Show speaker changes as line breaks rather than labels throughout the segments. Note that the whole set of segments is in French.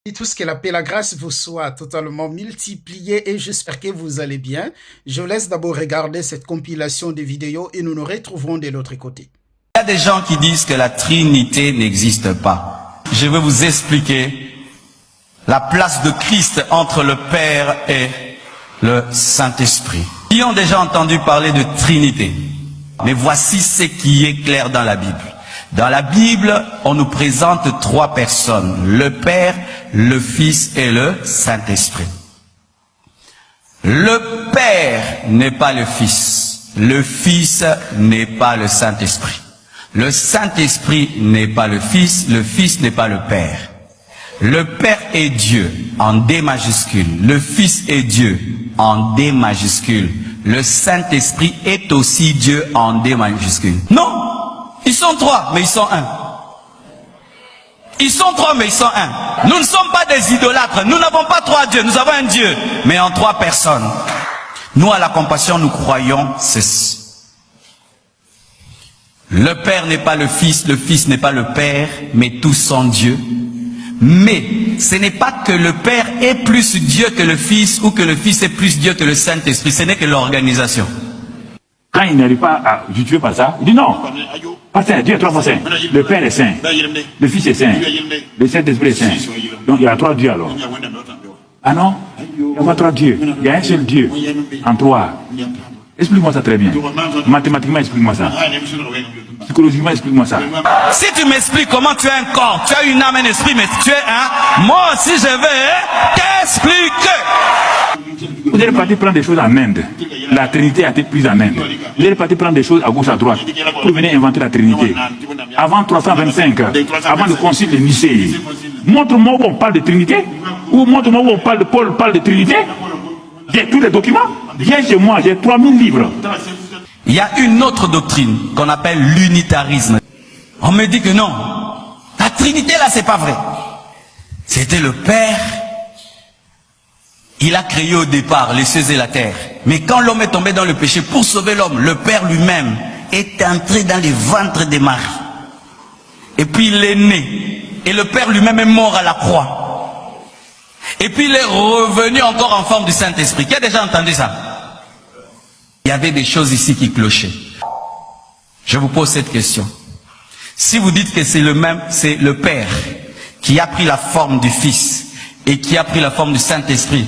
Et tout ce que la paix et la grâce vous soit totalement multipliée et j'espère que vous allez bien. Je vous laisse d'abord regarder cette compilation de vidéos et nous nous retrouverons de l'autre côté.
Il y a des gens qui disent que la Trinité n'existe pas. Je vais vous expliquer la place de Christ entre le Père et le Saint-Esprit. Qui ont déjà entendu parler de Trinité? Mais voici ce qui est clair dans la Bible. Dans la Bible, on nous présente trois personnes, le Père, le Fils et le Saint-Esprit. Le Père n'est pas le Fils, le Fils n'est pas le Saint-Esprit. Le Saint-Esprit n'est pas le Fils n'est pas le Père. Le Père est Dieu en D majuscule, le Fils est Dieu en D majuscule, le Saint-Esprit est aussi Dieu en D majuscule. Non! Ils sont trois, mais ils sont un. Ils sont trois, mais ils sont un. Nous ne sommes pas des idolâtres. Nous n'avons pas trois dieux. Nous avons un Dieu, mais en trois personnes. Nous, à la compassion, nous croyons ceci. Le Père n'est pas le Fils n'est pas le Père, mais tous sont Dieu. Mais ce n'est pas que le Père est plus Dieu que le Fils ou que le Fils est plus Dieu que le Saint-Esprit. Ce n'est que l'organisation.
Quand il n'arrive pas à justifier par ça, il dit non. Pas saint, Dieu est trois fois saint. Le Père est saint. Le Fils est saint. Le Saint-Esprit est saint. Donc il y a trois dieux alors. Ah non? Il n'y a pas trois dieux. Il y a un seul Dieu. En trois. Explique-moi ça très bien. Mathématiquement, explique-moi ça. Psychologiquement, explique-moi ça.
Si tu m'expliques comment tu as un corps, tu as une âme, un esprit, mais tu es un, moi aussi je vais t'expliquer.
Vous êtes parti prendre des choses en Inde. La Trinité a été prise en Inde. Vous êtes parti prendre des choses à gauche, à droite, pour venir inventer la Trinité. Avant 325, avant le concile de Nicée, montre-moi où on parle de Trinité, ou montre-moi où on parle de Paul parle de Trinité. J'ai tous les documents. Viens chez moi, j'ai 3000 livres.
Il y a une autre doctrine qu'on appelle l'unitarisme. On me dit que non, la Trinité là c'est pas vrai. C'était le Père. Il a créé au départ les cieux et la terre. Mais quand l'homme est tombé dans le péché, pour sauver l'homme, le Père lui-même est entré dans les ventres des maris. Et puis il est né. Et le Père lui-même est mort à la croix. Et puis il est revenu encore en forme du Saint-Esprit. Qui a déjà entendu ça? Il y avait des choses ici qui clochaient. Je vous pose cette question. Si vous dites que c'est le même, c'est le Père qui a pris la forme du Fils et qui a pris la forme du Saint-Esprit,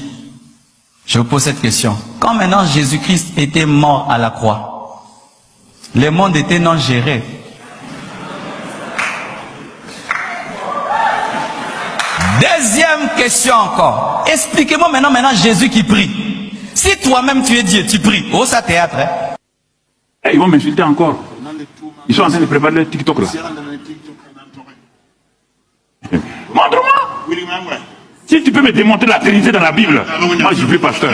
je vous pose cette question. Quand maintenant Jésus-Christ était mort à la croix, le monde était non géré. Deuxième question encore. Expliquez-moi maintenant Jésus qui prie. Si toi-même tu es Dieu, tu pries. Oh, ça théâtre. Hein?
Ils vont m'insulter encore. Ils sont en train de préparer le TikTok là. Montre-moi. Si tu peux me démontrer la Trinité dans la Bible, moi je suis pasteur.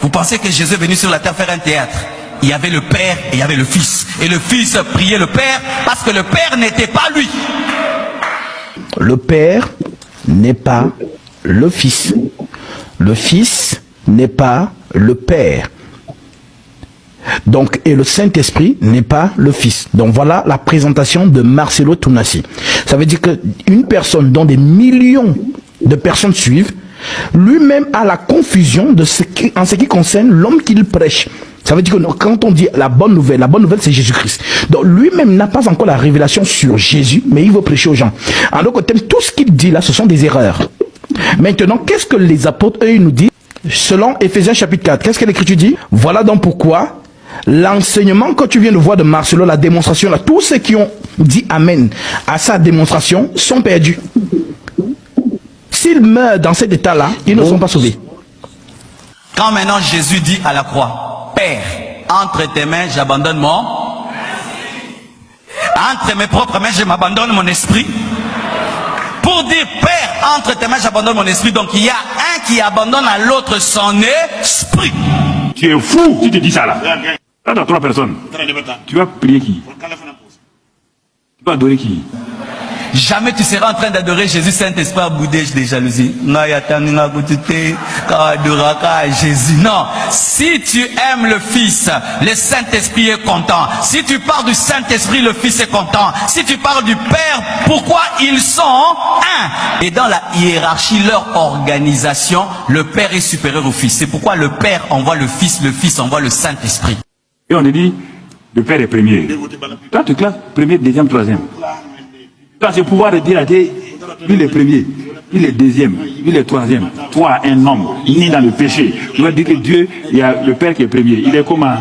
Vous pensez que Jésus est venu sur la terre faire un théâtre? Il y avait le Père et il y avait le Fils. Et le Fils priait le Père parce que le Père n'était pas lui.
Le Père n'est pas le Fils. Le Fils n'est pas le Père. Donc, et le Saint-Esprit n'est pas le Fils. Donc voilà la présentation de Marcelo Tounassi. Ça veut dire qu'une personne dont des millions de personnes suivent, lui-même a la confusion de en ce qui concerne l'homme qu'il prêche. Ça veut dire que quand on dit la bonne nouvelle c'est Jésus-Christ. Donc lui-même n'a pas encore la révélation sur Jésus, mais il veut prêcher aux gens. En d'autres termes, tout ce qu'il dit là, ce sont des erreurs. Maintenant, qu'est-ce que les apôtres, eux, nous disent? Selon Éphésiens chapitre 4, qu'est-ce que l'Écriture dit? Voilà donc pourquoi l'enseignement que tu viens de voir de Marcelo, la démonstration, là, tous ceux qui ont dit Amen à sa démonstration sont perdus. S'ils meurent dans cet état-là, ils ne sont pas sauvés.
Quand maintenant Jésus dit à la croix, Père, entre tes mains, j'abandonne mon... Entre mes propres mains, je m'abandonne mon esprit. Pour dire, Père, entre tes mains, j'abandonne mon esprit. Donc il y a un qui abandonne à l'autre son esprit.
Tu es fou si tu dis ça là. Là, dans trois personnes. Tu vas prier qui? Tu vas adorer qui?
Jamais tu seras en train d'adorer Jésus, Saint-Esprit à bouder des jalousies. Jésus. Non. Si tu aimes le Fils, le Saint-Esprit est content. Si tu parles du Saint-Esprit, le Fils est content. Si tu parles du Père, pourquoi ils sont un? Et dans la hiérarchie, leur organisation, le Père est supérieur au Fils. C'est pourquoi le Père envoie le Fils envoie le Saint-Esprit.
Et on dit, le Père est premier. Quand tu classes premier, deuxième, troisième. Quand c'est pouvoir de dire à Dieu, lui est premier, il est deuxième, il est troisième. Toi, un homme, né dans le péché, tu vas dire que Dieu, il y a le Père qui est premier. Il est comment?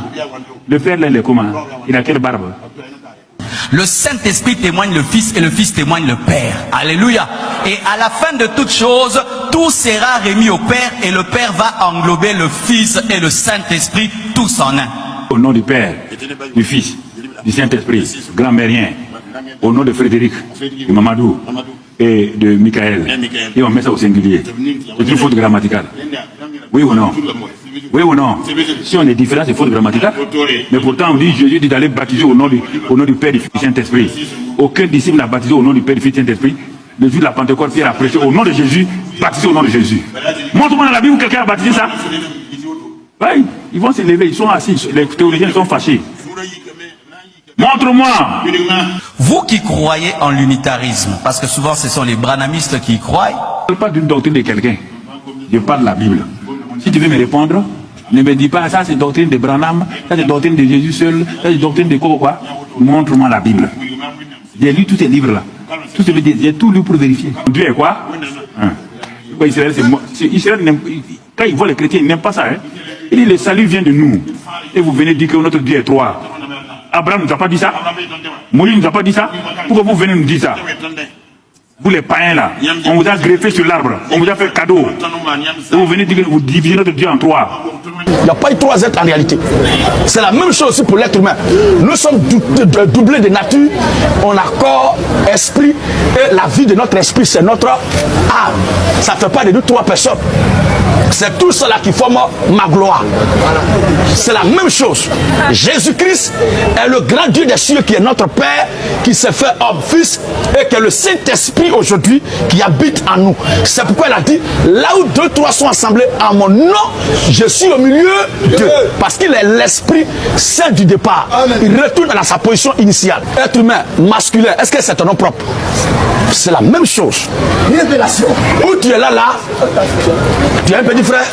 Le Père là, il est comment? Il a quelle barbe?
Le Saint-Esprit témoigne le Fils et le Fils témoigne le Père. Alléluia. Et à la fin de toute chose, tout sera remis au Père et le Père va englober le Fils et le Saint-Esprit tous en un.
Au nom du Père, du Fils, du Saint-Esprit, grand-mérien, au nom de Frédéric, de Mamadou et de Michael, et on met ça au singulier. C'est une faute grammaticale. Oui ou non? Oui ou non? Si on est différent, c'est faute grammaticale. Mais pourtant, on dit Jésus dit d'aller baptiser au nom du Père, du Fils et du Saint-Esprit. Aucun disciple n'a baptisé au nom du Père, du Fils et du Saint-Esprit. Le jour de la Pentecôte, Pierre a prêché au nom de Jésus, baptisé au nom de Jésus. Montre-moi dans la Bible où quelqu'un a baptisé ça. Oui, ils vont se lever, ils sont assis, les théologiens sont fâchés. Montre-moi.
Vous qui croyez en l'unitarisme, parce que souvent ce sont les branhamistes qui y croient.
Je ne parle pas d'une doctrine de quelqu'un, je parle de la Bible. Si tu veux me répondre, ne me dis pas ça c'est doctrine de Branham, ça c'est doctrine de Jésus seul, ça c'est doctrine de quoi. Montre-moi la Bible. J'ai lu tous ces livres-là. J'ai tout lu pour vérifier. Dieu est quoi? Israël, Israël, quand il voit les chrétiens, ils n'aiment pas ça. Hein? Il dit le salut vient de nous. Et vous venez dire que notre Dieu est trois. Abraham ne nous a pas dit ça. Moïse ne nous a pas dit ça. Pourquoi vous venez nous dire ça? Vous les païens là, on vous a greffé sur l'arbre, on vous a fait cadeau. Et vous venez dire que vous divisez notre Dieu en trois.
Il n'y a pas eu trois êtres en réalité. C'est la même chose aussi pour l'être humain. Nous sommes doublés de nature. On a corps, esprit, et la vie de notre esprit, c'est notre âme. Ça ne fait pas de nous trois personnes. C'est tout cela qui forme ma gloire. C'est la même chose. Jésus-Christ est le grand Dieu des cieux qui est notre Père, qui s'est fait homme, fils, et qui est le Saint-Esprit aujourd'hui qui habite en nous. C'est pourquoi il a dit, là où deux, trois sont assemblés en mon nom, je suis au milieu d'eux. Parce qu'il est l'Esprit Saint du départ. Il retourne à sa position initiale. Être humain, masculin, est-ce que c'est un nom propre? C'est la même chose. Révélation. Où tu es là, tu es un petit frère.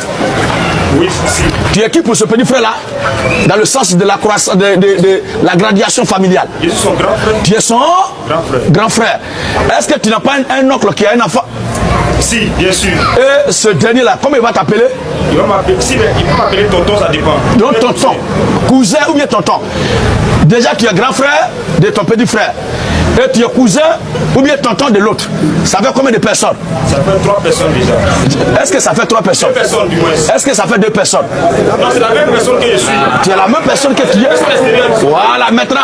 Oui, si.
Tu es qui pour ce petit frère là? Dans le sens de la croissance, de la gradation familiale.
Je suis son grand frère.
Tu es son grand frère. Est-ce que tu n'as pas un oncle qui a un enfant?
Si, bien sûr.
Et ce dernier là, comment il va t'appeler?
Il va m'appeler, si, mais il peut m'appeler tonton, ça dépend.
Donc tonton, cousin ou bien tonton. Déjà tu es grand frère de ton petit frère. Et tu es cousin ou bien tonton de l'autre. Ça fait combien de personnes?
Ça fait 3 personnes déjà.
Est-ce que ça fait 3 personnes?
2 personnes du moins.
Est-ce que ça fait 2 personnes?
Non, c'est la même personne que je suis.
Tu es la même personne que tu es. Voilà, maintenant,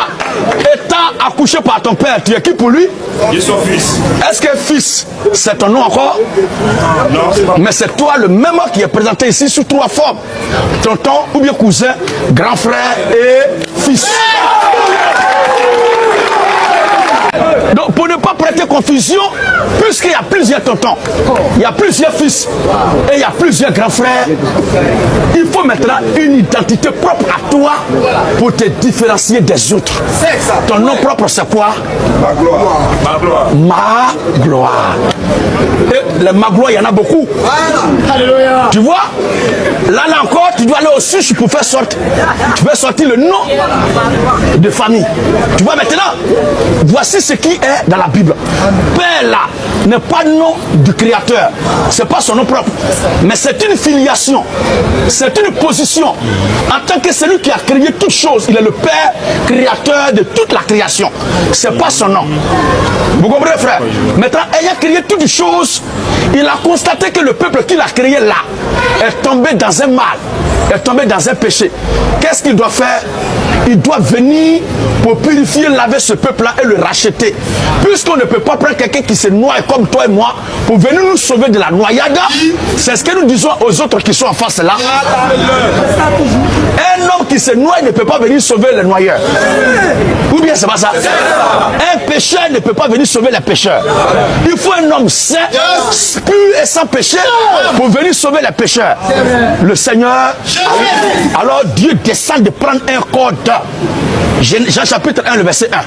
étant accouché par ton père, tu es qui pour lui?
Je suis son fils.
Est-ce que fils, c'est ton nom encore?
Non, c'est pas.
Mais c'est toi le même qui est présenté ici sous 3 formes. Tonton ou bien cousin, grand frère et fils. Donc pour ne pas prêter confusion, puisqu'il y a plusieurs tontons, il y a plusieurs fils et il y a plusieurs grands frères, il faut maintenant une identité propre à toi pour te différencier des autres. Ton nom propre c'est quoi?
Ma gloire. Ma gloire.
Ma gloire. Et les ma gloire, il y en a beaucoup. Tu vois? Là encore, tu dois aller au suche pour faire sortir. Tu veux sortir le nom de famille. Tu vois maintenant? Voici ce qui est dans la Bible. Père là n'est pas le nom du Créateur. C'est pas son nom propre. Mais c'est une filiation. C'est une position. En tant que celui qui a créé toutes choses, il est le Père créateur de toute la création. C'est pas son nom. Vous comprenez, frère? Maintenant, ayant créé toutes les choses, il a constaté que le peuple qu'il a créé là est tombé dans un mal, est tombé dans un péché. Qu'est-ce qu'il doit faire? Il doit venir pour purifier, laver ce peuple-là et le racheter. Puisqu'on ne peut pas prendre quelqu'un qui se noie comme comme toi et moi pour venir nous sauver de la noyade. C'est ce que nous disons aux autres qui sont en face là. Un homme qui se noie ne peut pas venir sauver les noyeurs. Ou bien c'est pas ça? Un pécheur ne peut pas venir sauver les pécheurs. Il faut un homme saint, pur et sans péché pour venir sauver les pécheurs. Le Seigneur, alors Dieu descend de prendre un code. Jean chapitre 1, le verset 1.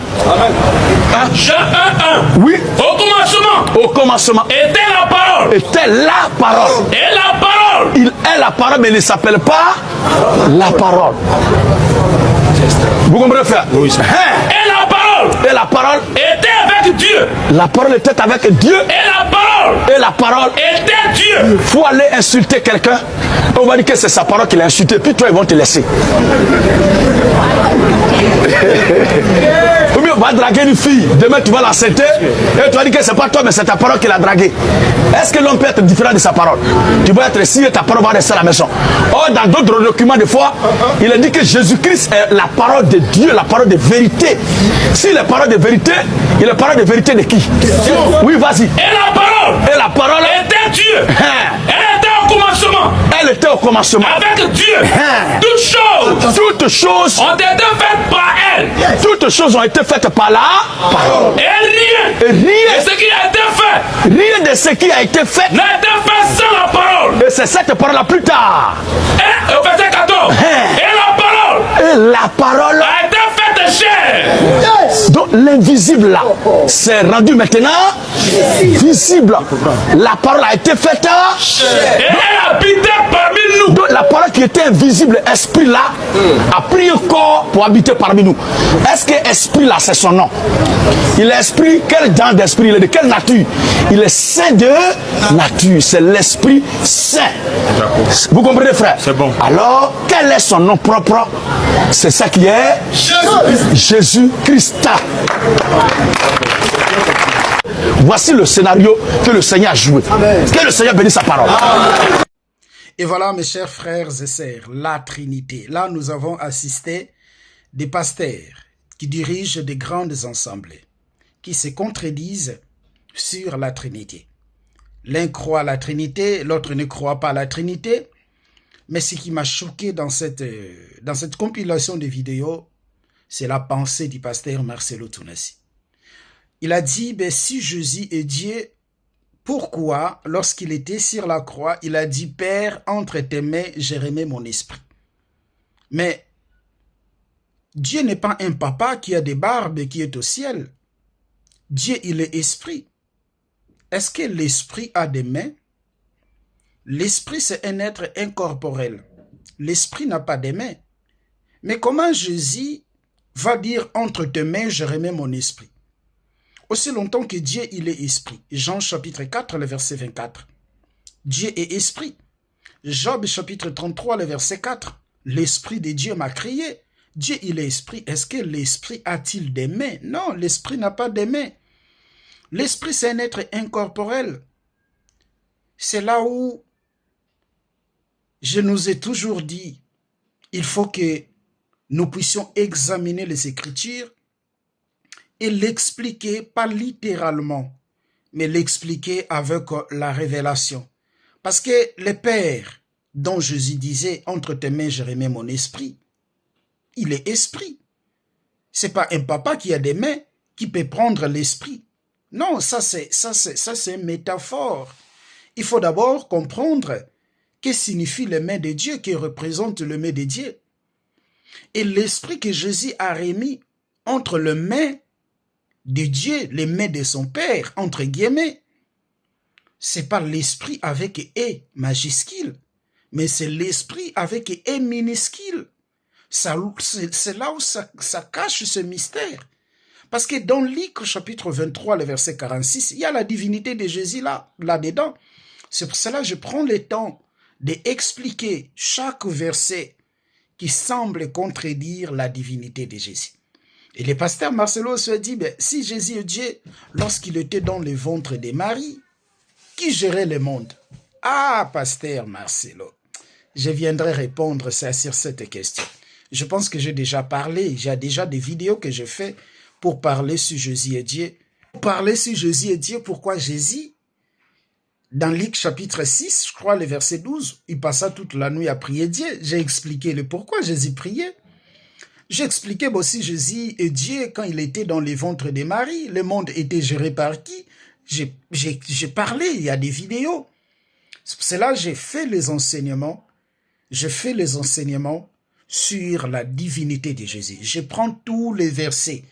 Jean 1, 1.
Oui.
Au commencement.
Au commencement.
Était la parole.
Était la parole.
Et la parole.
Il est la parole, mais il ne s'appelle pas la parole. Vous comprenez, frère? Oui.
Et la parole.
Et la parole
était avec Dieu.
La parole était avec Dieu.
Et la parole.
Et la parole
était Dieu.
Il faut aller insulter quelqu'un. On va dire que c'est sa parole qu'il a insulté. Puis toi, ils vont te laisser. Ou bien on va draguer une fille. Demain, tu vas l'enceinte. Et tu vas dire que c'est pas toi, mais c'est ta parole qui l'a dragué. Est-ce que l'homme peut être différent de sa parole? Tu vas être ici et ta parole va rester à la maison. Or, dans d'autres documents, des fois, il a dit que Jésus-Christ est la parole de Dieu, la parole de vérité. S'il est parole de vérité, il est parole de vérité de qui? Oui, vas-y.
Et la parole était Dieu. Elle était au commencement.
Elle était au commencement.
Avec Dieu. Toutes choses ont été faites par elle.
Toutes choses ont été faites par la parole.
Et rien de ce qui a été fait.
Rien de ce qui a été fait
n'a été fait sans la parole.
Et c'est cette parole-là plus tard.
Et au verset 14. Et
la parole
a été faite chair.
Donc l'invisible là c'est rendu maintenant visible. La parole a été faite
et elle habitait parmi nous.
Donc la parole qui était invisible, esprit là, a pris un corps pour habiter parmi nous. Est-ce que esprit là c'est son nom? Il est esprit, quel genre d'esprit? Il est de quelle nature? Il est saint de nature. C'est l'esprit saint. Vous comprenez, frère?
C'est bon.
Alors quel est son nom propre? C'est ça qui est Jésus-Christ. Voici le scénario que le Seigneur a joué. Que le Seigneur bénisse sa parole.
Et voilà, mes chers frères et sœurs, la Trinité. Là, nous avons assisté des pasteurs qui dirigent des grandes assemblées, qui se contredisent sur la Trinité. L'un croit à la Trinité, l'autre ne croit pas à la Trinité. Mais ce qui m'a choqué dans cette compilation de vidéos, c'est la pensée du pasteur Marcelo Tounassi. Il a dit, ben, si Jésus est Dieu, pourquoi, lorsqu'il était sur la croix, il a dit, Père, entre tes mains, j'ai remis mon esprit. Mais Dieu n'est pas un papa qui a des barbes et qui est au ciel. Dieu, il est esprit. Est-ce que l'esprit a des mains? L'esprit, c'est un être incorporel. L'esprit n'a pas de mains. Mais comment Jésus va dire « Entre tes mains, je remets mon esprit » aussi longtemps que Dieu, il est esprit. Jean chapitre 4, le verset 24. Dieu est esprit. Job chapitre 33, le verset 4. L'esprit de Dieu m'a crié. Dieu, il est esprit. Est-ce que l'esprit a-t-il des mains? Non, l'esprit n'a pas de mains. L'esprit, c'est un être incorporel. C'est là où je nous ai toujours dit, il faut que nous puissions examiner les Écritures et l'expliquer, pas littéralement, mais l'expliquer avec la révélation. Parce que le Père, dont Jésus disait, entre tes mains, je remets mon esprit, il est esprit. C'est pas un papa qui a des mains qui peut prendre l'esprit. Non, ça c'est une métaphore. Il faut d'abord comprendre que signifie les mains de Dieu, qui représente le main de Dieu. Et l'esprit que Jésus a remis entre les mains de Dieu, les mains de son Père, entre guillemets, c'est pas l'esprit avec E majuscule, mais c'est l'esprit avec E minuscule. C'est là où ça cache ce mystère. Parce que dans Luc chapitre 23, le verset 46, il y a la divinité de Jésus là-dedans. C'est pour cela que je prends le temps d'expliquer chaque verset qui semble contredire la divinité de Jésus. Et le pasteur Marcelo se dit, ben, si Jésus est Dieu, lorsqu'il était dans le ventre de Marie, qui gérait le monde? Ah, pasteur Marcelo, je viendrai répondre sur cette question. Je pense que j'ai déjà parlé, j'ai déjà des vidéos que je fais pour parler sur Jésus et Dieu Parler sur Jésus et dire pourquoi Jésus, dans Luc chapitre 6, je crois le verset 12, il passa toute la nuit à prier Dieu. J'ai expliqué le pourquoi Jésus priait. J'ai expliqué aussi Jésus et Dieu quand il était dans les ventres de Marie. Le monde était géré par qui? J'ai parlé, il y a des vidéos. C'est là que j'ai fait les enseignements. Je fais les enseignements sur la divinité de Jésus. Je prends tous les versets,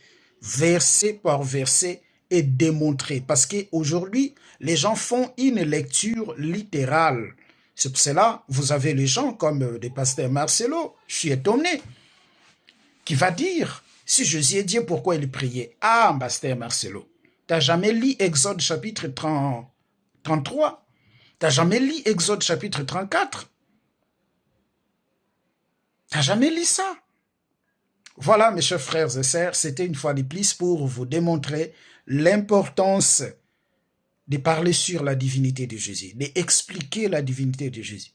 verset par verset, et démontrer. Parce qu'aujourd'hui, les gens font une lecture littérale. C'est pour cela, vous avez les gens comme des pasteurs Marcelo, je suis étonné, qui va dire, si Jésus est Dieu, pourquoi il priait? Ah, pasteur Marcelo, t'as jamais lu Exode chapitre 33? T'as jamais lu Exode chapitre 34? T'as jamais lu ça? Voilà, mes chers frères et sœurs, c'était une fois de plus pour vous démontrer l'importance de parler sur la divinité de Jésus, d'expliquer la divinité de Jésus.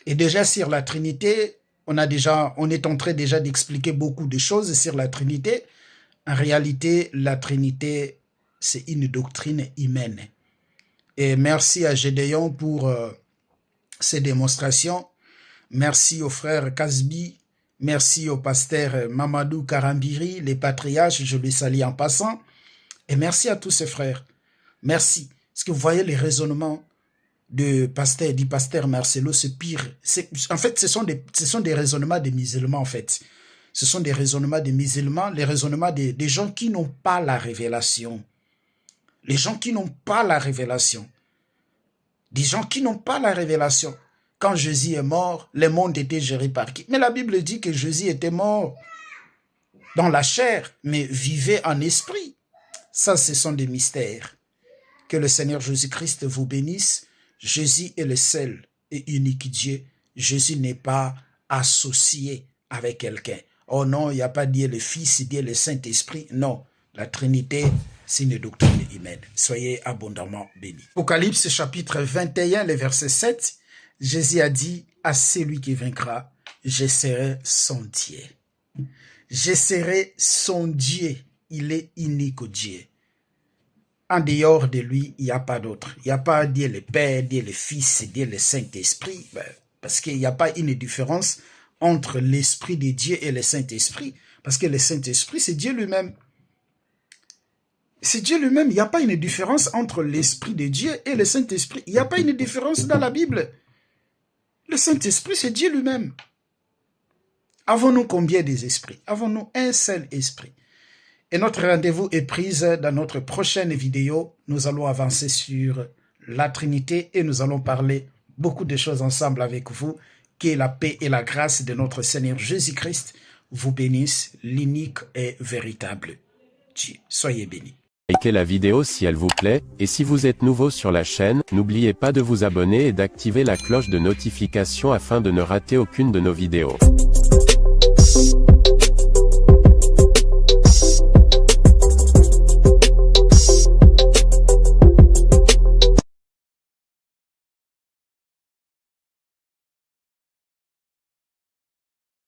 Et déjà sur la Trinité, on est en train déjà d'expliquer beaucoup de choses sur la Trinité. En réalité, la Trinité, c'est une doctrine humaine. Et merci à Gédéon pour ces démonstrations. Merci au frère Kasbi. Merci au pasteur Mamadou Karambiri, les patriarches, je les salue en passant. Et merci à tous ces frères. Merci. Parce que vous voyez les raisonnements du pasteur Marcelo, c'est pire. En fait, ce sont des raisonnements des musulmans, en fait. Ce sont des raisonnements des musulmans, les raisonnements des gens qui n'ont pas la révélation. Les gens qui n'ont pas la révélation. Des gens qui n'ont pas la révélation. Quand Jésus est mort, le monde était géré par qui? Mais la Bible dit que Jésus était mort dans la chair, mais vivait en esprit. Ça, ce sont des mystères. Que le Seigneur Jésus-Christ vous bénisse. Jésus est le seul et unique Dieu. Jésus n'est pas associé avec quelqu'un. Oh non, il n'y a pas Dieu le Fils, Dieu le Saint-Esprit. Non, la Trinité, c'est une doctrine humaine. Soyez abondamment bénis. Apocalypse chapitre 21, le verset 7. Jésus a dit à celui qui vaincra, je serai son Dieu. Je serai son Dieu. Il est unique Dieu. En dehors de lui, il n'y a pas d'autre. Il n'y a pas Dieu le Père, Dieu le Fils, Dieu le Saint-Esprit. Parce qu'il n'y a pas une différence entre l'Esprit de Dieu et le Saint-Esprit. Parce que le Saint-Esprit, c'est Dieu lui-même. C'est Dieu lui-même. Il n'y a pas une différence entre l'Esprit de Dieu et le Saint-Esprit. Il n'y a pas une différence dans la Bible. Le Saint-Esprit, c'est Dieu lui-même. Avons-nous combien des esprits? Avons-nous un seul esprit? Et notre rendez-vous est pris dans notre prochaine vidéo. Nous allons avancer sur la Trinité et nous allons parler beaucoup de choses ensemble avec vous. Que la paix et la grâce de notre Seigneur Jésus-Christ vous bénissent, l'unique et véritable Dieu. Soyez bénis.
Likez la vidéo si elle vous plaît, et si vous êtes nouveau sur la chaîne, n'oubliez pas de vous abonner et d'activer la cloche de notification afin de ne rater aucune de nos vidéos.